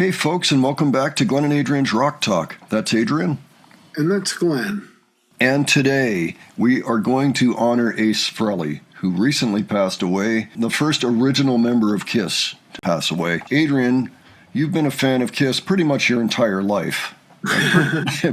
Hey, folks, and welcome back to Glenn and Adrian's Rock Talk. That's Adrian. And that's Glenn. And today we are going to honor Ace Frehley, who recently passed away, the first original member of Kiss to pass away. Adrian, you've been a fan of Kiss pretty much your entire life.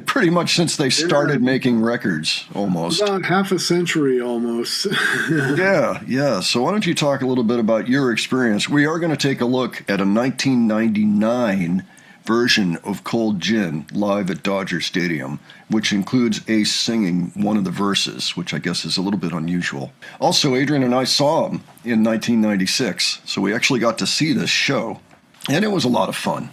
Pretty much since they started making records, almost. About half a century, almost. Yeah. So why don't you talk a little bit about your experience? We are going to take a look at a 1999 version of Cold Gin live at Dodger Stadium, which includes Ace singing one of the verses, which I guess is a little bit unusual. Also, Adrian and I saw him in 1996, so we actually got to see this show, and it was a lot of fun.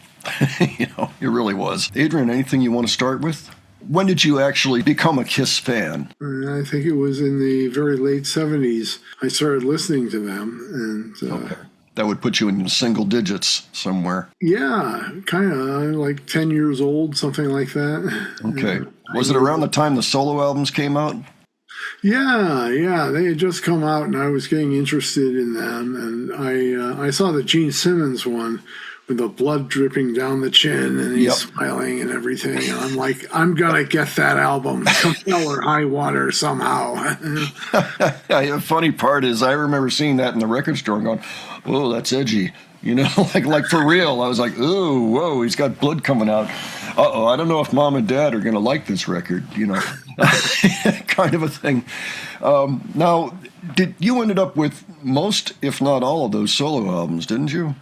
It really was. Adrian, anything you want to start with? When did you actually become a Kiss fan? I think it was in the very late 70s. I started listening to them. And okay. That would put you in single digits somewhere. Yeah, kind of like 10 years old, something like that. Okay. Was it around the time the solo albums came out? Yeah. They had just come out, and I was getting interested in them. And I saw the Gene Simmons one, with the blood dripping down the chin, and he's smiling and everything. And I'm like, I'm going to get that album, come hell or high water somehow. The funny part is I remember seeing that in the record store and going, oh, that's edgy. Like for real. I was like, oh, whoa, he's got blood coming out. Uh-oh, I don't know if mom and dad are going to like this record, kind of a thing. Now, you ended up with most, if not all, of those solo albums, didn't you?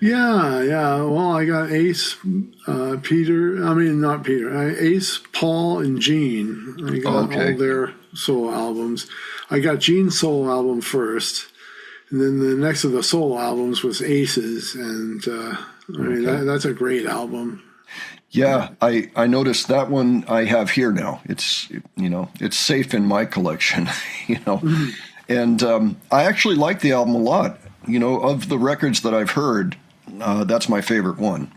Yeah. Well, I got Ace, Ace, Paul, and Gene. I got all their solo albums. I got Gene's solo album first, and then the next of the solo albums was Ace's, and that's a great album. Yeah, I noticed that one I have here now. It's it's safe in my collection, Mm-hmm. And I actually like the album a lot. Of the records that I've heard, that's my favorite one.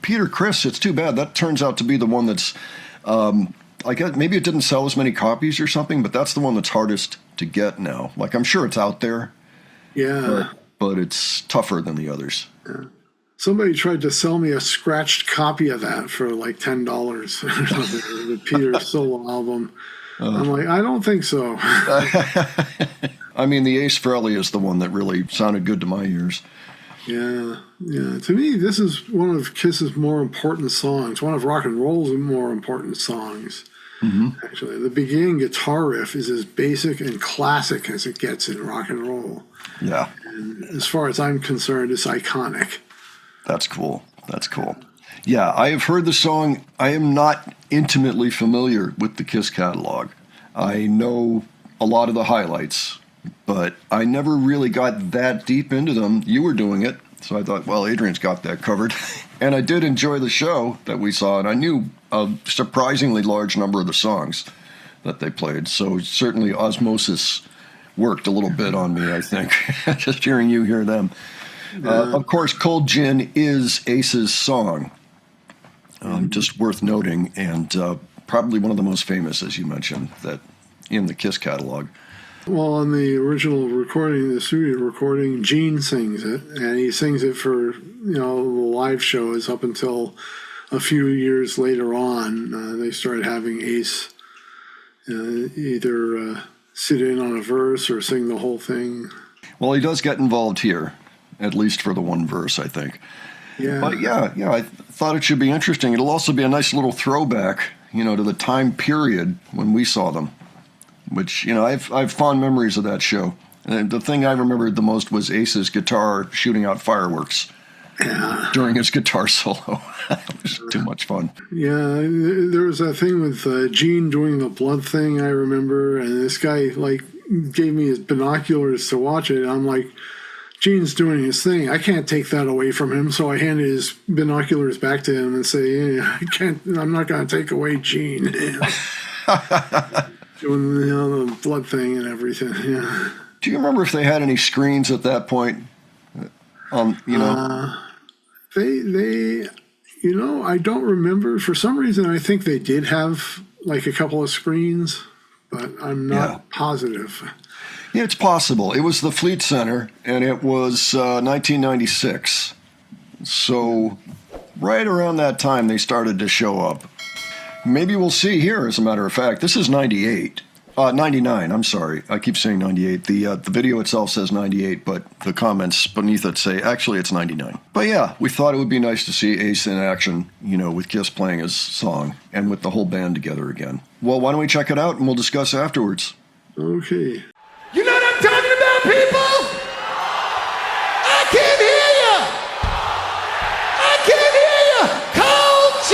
Peter Criss, it's too bad. That turns out to be the one that's, I guess maybe it didn't sell as many copies or something, but that's the one that's hardest to get now. Like, I'm sure it's out there. Yeah. But it's tougher than the others. Yeah. Somebody tried to sell me a scratched copy of that for like $10, the Peter solo album. I'm like, I don't think so. I mean, the Ace Frehley is the one that really sounded good to my ears. Yeah. To me, this is one of Kiss's more important songs, one of rock and roll's more important songs. Mm-hmm. Actually, the beginning guitar riff is as basic and classic as it gets in rock and roll. Yeah. And as far as I'm concerned, it's iconic. That's cool. Yeah, I have heard the song. I am not intimately familiar with the Kiss catalog. I know a lot of the highlights, but I never really got that deep into them. You were doing it, so I thought, well, Adrian's got that covered. And I did enjoy the show that we saw, and I knew a surprisingly large number of the songs that they played. So certainly Osmosis worked a little bit on me, I think, just hearing you hear them. Of course, Cold Gin is Ace's song, just worth noting, and probably one of the most famous, as you mentioned, that in the Kiss catalog. Well, on the original recording, the studio recording, Gene sings it, and he sings it for the live shows up until a few years later on. They started having Ace either sit in on a verse or sing the whole thing. Well, he does get involved here, at least for the one verse, I think. Yeah. But yeah, I thought it should be interesting. It'll also be a nice little throwback, to the time period when we saw them, which, I have fond memories of that show. And the thing I remembered the most was Ace's guitar shooting out fireworks during his guitar solo. It was too much fun. Yeah, there was that thing with Gene doing the blood thing, I remember, and this guy, gave me his binoculars to watch it, and I'm like, Gene's doing his thing. I can't take that away from him, so I handed his binoculars back to him and say, I'm not going to take away Gene. Doing the blood thing and everything. Yeah. Do you remember if they had any screens at that point? They I don't remember. For some reason, I think they did have a couple of screens, but I'm not positive. Yeah, it's possible. It was the Fleet Center, and it was 1996. So right around that time, they started to show up. Maybe we'll see here, as a matter of fact. This is 98. 99, I'm sorry. I keep saying 98. The video itself says 98, but the comments beneath it say, actually, it's 99. But yeah, we thought it would be nice to see Ace in action, with Kiss playing his song and with the whole band together again. Well, why don't we check it out and we'll discuss afterwards. Okay. You know what I'm talking about, people? I can't hear you! I can't hear you! Cold J!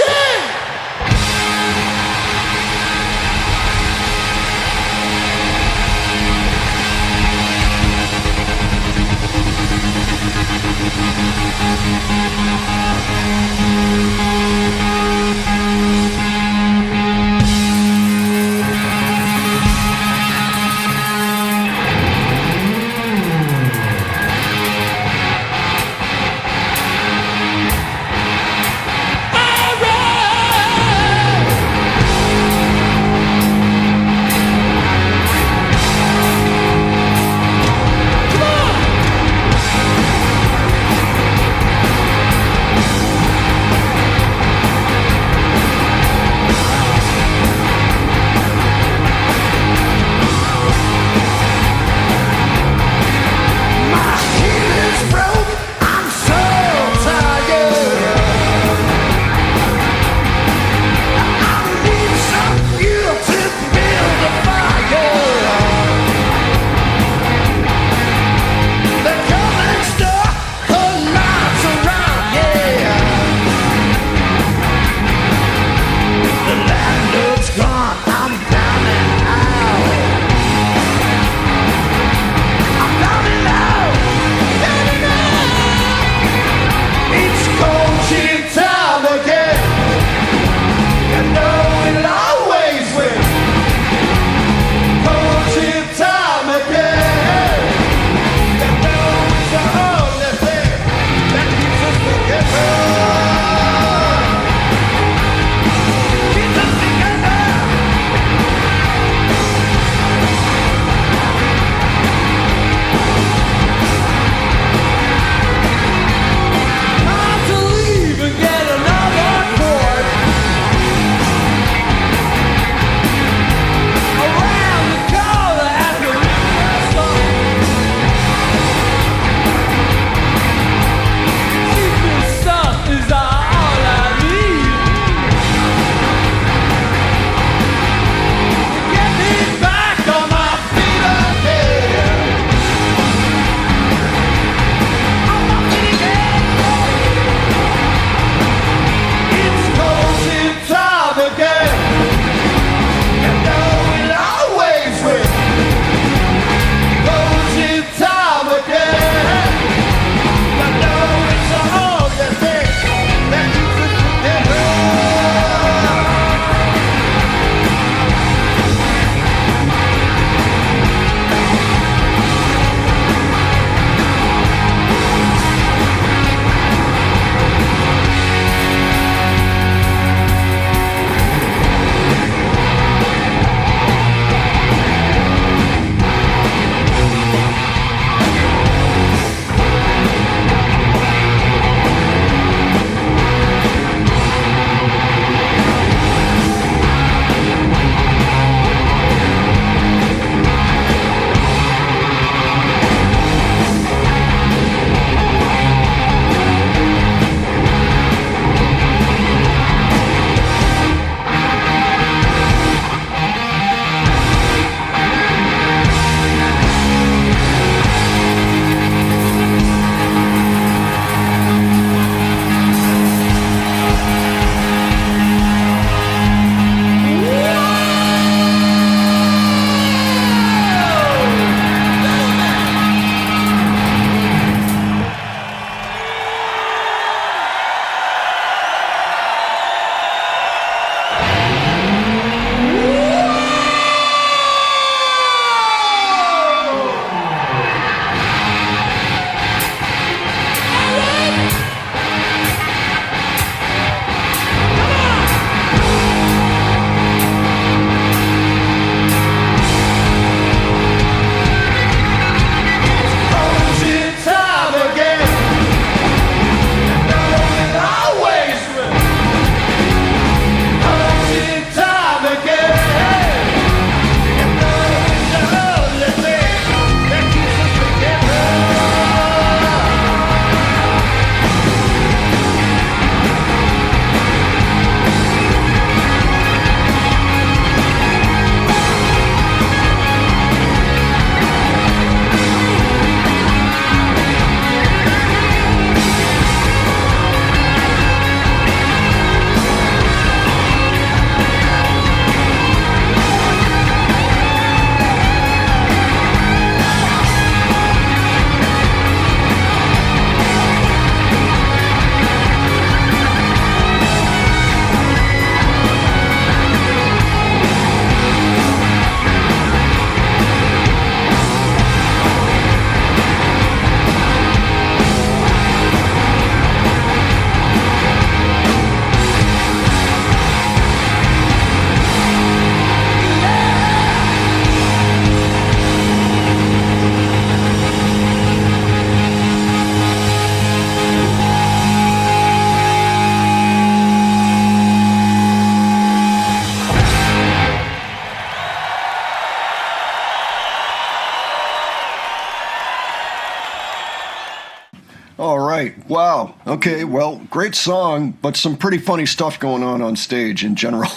Okay, well, great song, but some pretty funny stuff going on stage in general.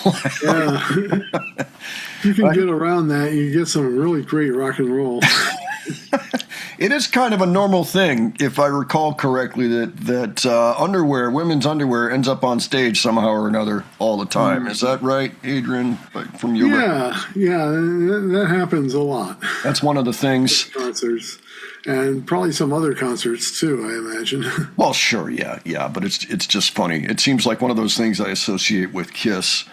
Yeah. You can get around that. You get some really great rock and roll. It is kind of a normal thing, if I recall correctly, that underwear, women's underwear, ends up on stage somehow or another all the time. Is that right, Adrian? From your Yeah, that happens a lot. That's one of the things. Concerts, and probably some other concerts too, I imagine. Well, sure, yeah, but it's just funny. It seems like one of those things I associate with Kiss.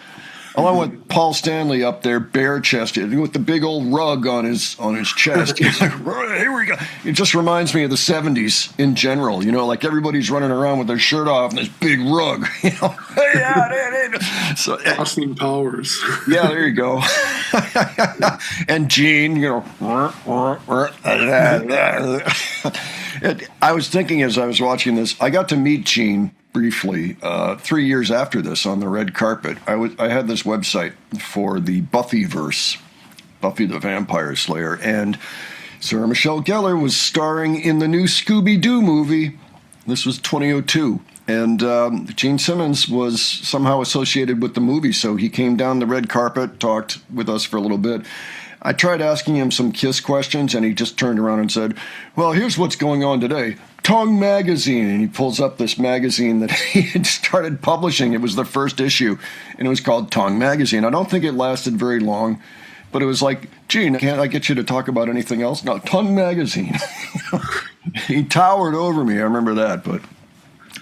Along with Paul Stanley up there, bare-chested, with the big old rug on his chest. He's like, here we go. It just reminds me of the 70s in general. Like everybody's running around with their shirt off and this big rug. So, Austin Powers. Yeah, there you go. And Gene, I was thinking as I was watching this, I got to meet Gene briefly 3 years after this on the red carpet. I had this website for the Buffyverse, Buffy the Vampire Slayer, and Sarah Michelle Gellar was starring in the new Scooby-Doo movie. This was 2002, and Gene Simmons was somehow associated with the movie, so he came down the red carpet, talked with us for a little bit. I tried asking him some Kiss questions, and he just turned around and said, well, here's what's going on today. Tongue Magazine. And he pulls up this magazine that he had started publishing. It was the first issue, and it was called Tongue Magazine. I don't think it lasted very long, but it was like, Gene, can't I get you to talk about anything else? No, Tongue Magazine. He towered over me. I remember that, but...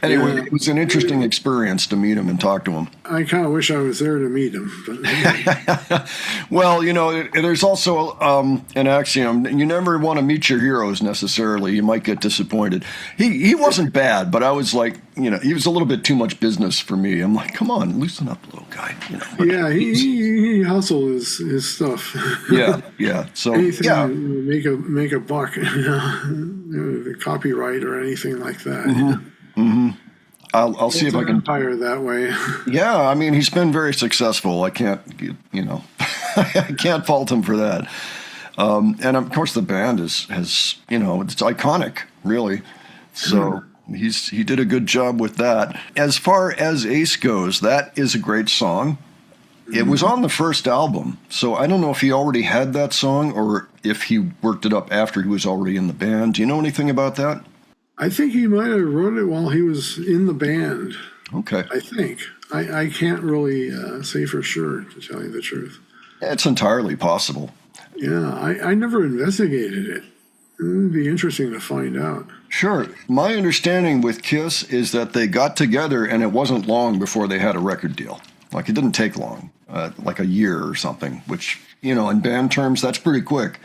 Anyway, it was an interesting experience to meet him and talk to him. I kind of wish I was there to meet him. But Well, there's also an axiom. You never want to meet your heroes necessarily. You might get disappointed. He wasn't bad, but I was like, he was a little bit too much business for me. I'm like, come on, loosen up, little guy. Yeah, he hustled his stuff. Yeah. So anything to make a buck, the copyright or anything like that. Mm-hmm. Mm-hmm. I'll see if I can empire that way. Yeah, I mean, he's been very successful. I can't, I can't fault him for that. And of course, the band has it's iconic, really. So he did a good job with that. As far as Ace goes, that is a great song. It was on the first album, so I don't know if he already had that song or if he worked it up after he was already in the band. Do you know anything about that? I think he might have wrote it while he was in the band. Okay. I think. I can't really say for sure, to tell you the truth. It's entirely possible. Yeah, I never investigated it. It would be interesting to find out. Sure. My understanding with Kiss is that they got together and it wasn't long before they had a record deal. Like, it didn't take long, like a year or something, which, in band terms, that's pretty quick,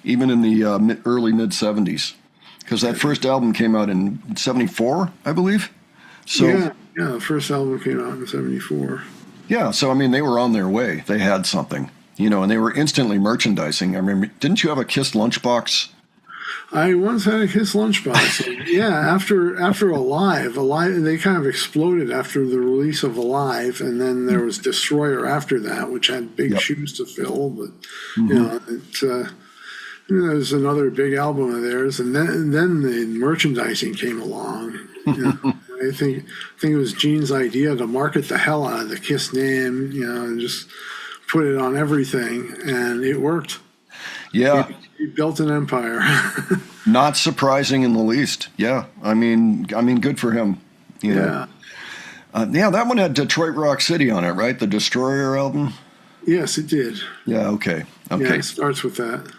even in the early mid-'70s. Because that first album came out in 74, I believe. So yeah, the first album came out in 74. Yeah, so I mean, they were on their way. They had something, and they were instantly merchandising. I remember, didn't you have a Kiss lunchbox? I once had a Kiss lunchbox. Yeah, after Alive, they kind of exploded after the release of Alive, and then there was Destroyer after that, which had big shoes to fill. But there's another big album of theirs, and then the merchandising came along. I think it was Gene's idea to market the hell out of the Kiss name, and just put it on everything, and it worked. Yeah, he built an empire. Not surprising in the least. Yeah, I mean, good for him. Yeah, that one had Detroit Rock City on it, right? The Destroyer album. Yes, it did. Yeah. Okay. Yeah, it starts with that.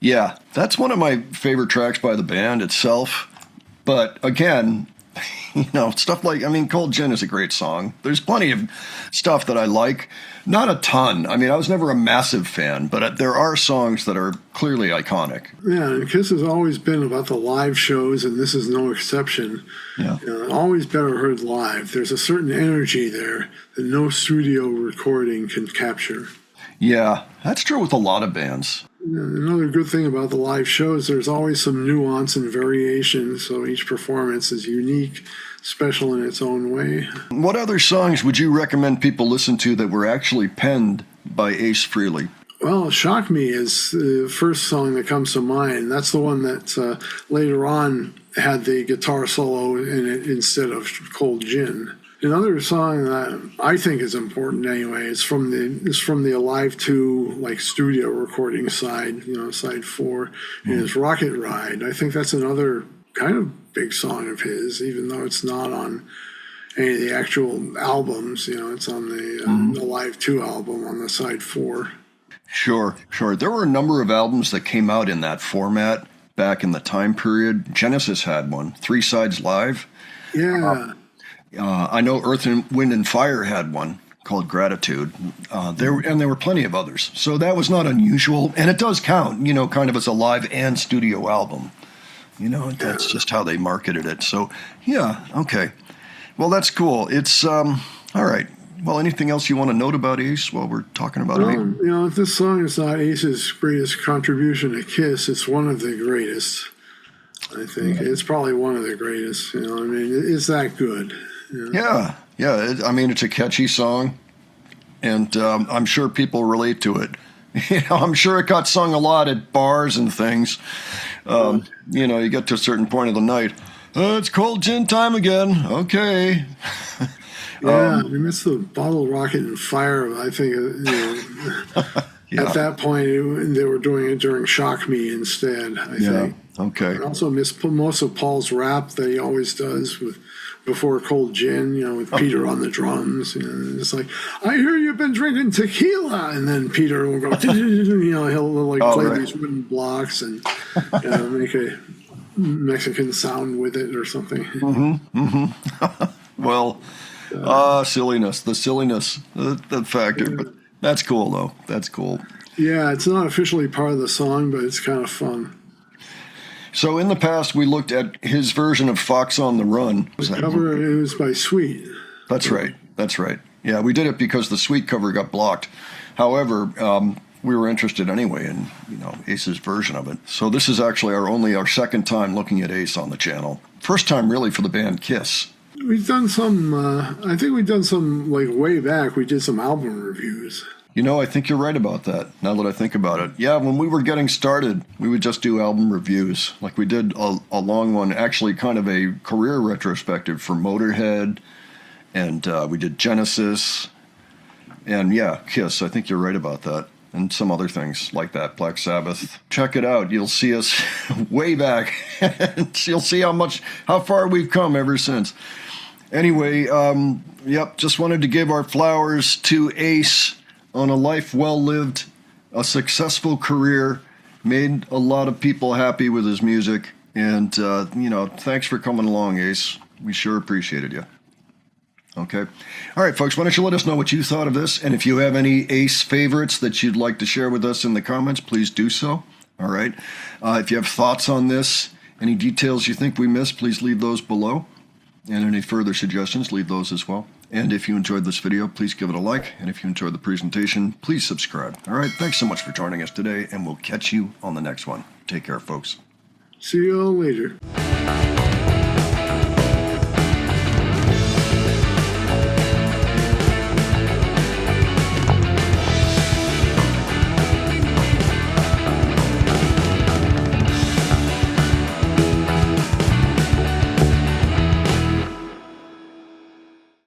Yeah, that's one of my favorite tracks by the band itself. But again, stuff like, Cold Gin is a great song. There's plenty of stuff that I like. Not a ton. I was never a massive fan, but there are songs that are clearly iconic. Yeah, and Kiss has always been about the live shows, and this is no exception. Yeah. Always better heard live. There's a certain energy there that no studio recording can capture. Yeah, that's true with a lot of bands. Another good thing about the live shows, there's always some nuance and variation, so each performance is unique, special in its own way. What other songs would you recommend people listen to that were actually penned by Ace Frehley? Well, Shock Me is the first song that comes to mind. That's the one that later on had the guitar solo in it instead of Cold Gin. Another song that I think is important anyway, it's from the Alive 2 like studio recording side, side 4, and it's Rocket Ride. I think that's another kind of big song of his, even though it's not on any of the actual albums. It's on the Alive 2 album on the side 4. Sure. There were a number of albums that came out in that format back in the time period. Genesis had one, 3 Sides Live. Yeah. I know Earth and Wind and Fire had one called Gratitude. There were plenty of others. So that was not unusual. And it does count, kind of as a live and studio album. That's just how they marketed it. So, yeah, okay. Well, that's cool. It's, all right. Well, anything else you want to note about Ace while we're talking about him? If this song is not Ace's greatest contribution to Kiss, it's one of the greatest. I think it's probably one of the greatest. It's that good. Yeah. It's a catchy song, and I'm sure people relate to it. I'm sure it got sung a lot at bars and things. You get to a certain point of the night. It's Cold Gin time again. Okay. It's the Bottle Rocket and Fire. I think at that point they were doing it during Shock Me instead. I think. Okay. I also miss most of Paul's rap that he always does before Cold Gin, with Peter on the drums. It's like, I hear you've been drinking tequila, and then Peter will go, he'll play these wooden blocks and make a Mexican sound with it or something. Well, silliness, the factor, but that's cool though. That's cool. Yeah, it's not officially part of the song, but it's kind of fun. So in the past, we looked at his version of Fox on the Run. The cover, it was by Sweet. That's right. Yeah, we did it because the Sweet cover got blocked. However, we were interested anyway in, Ace's version of it. So this is actually our second time looking at Ace on the channel. First time really for the band Kiss. We've done some, I think we've done some, way back, we did some album reviews. I think you're right about that, now that I think about it. Yeah, when we were getting started, we would just do album reviews. Like we did a long one, actually kind of a career retrospective for Motorhead, and we did Genesis, and Kiss. I think you're right about that. And some other things like that, Black Sabbath. Check it out. You'll see us way back. You'll see how far we've come ever since. Anyway, just wanted to give our flowers to Ace on a life well lived, a successful career, made a lot of people happy with his music. And, thanks for coming along, Ace. We sure appreciated you. Okay. All right, folks, why don't you let us know what you thought of this? And if you have any Ace favorites that you'd like to share with us in the comments, please do so. All right. If you have thoughts on this, any details you think we missed, please leave those below. And any further suggestions, leave those as well. And if you enjoyed this video, please give it a like. And if you enjoyed the presentation, please subscribe. All right. Thanks so much for joining us today, and we'll catch you on the next one. Take care, folks. See you all later.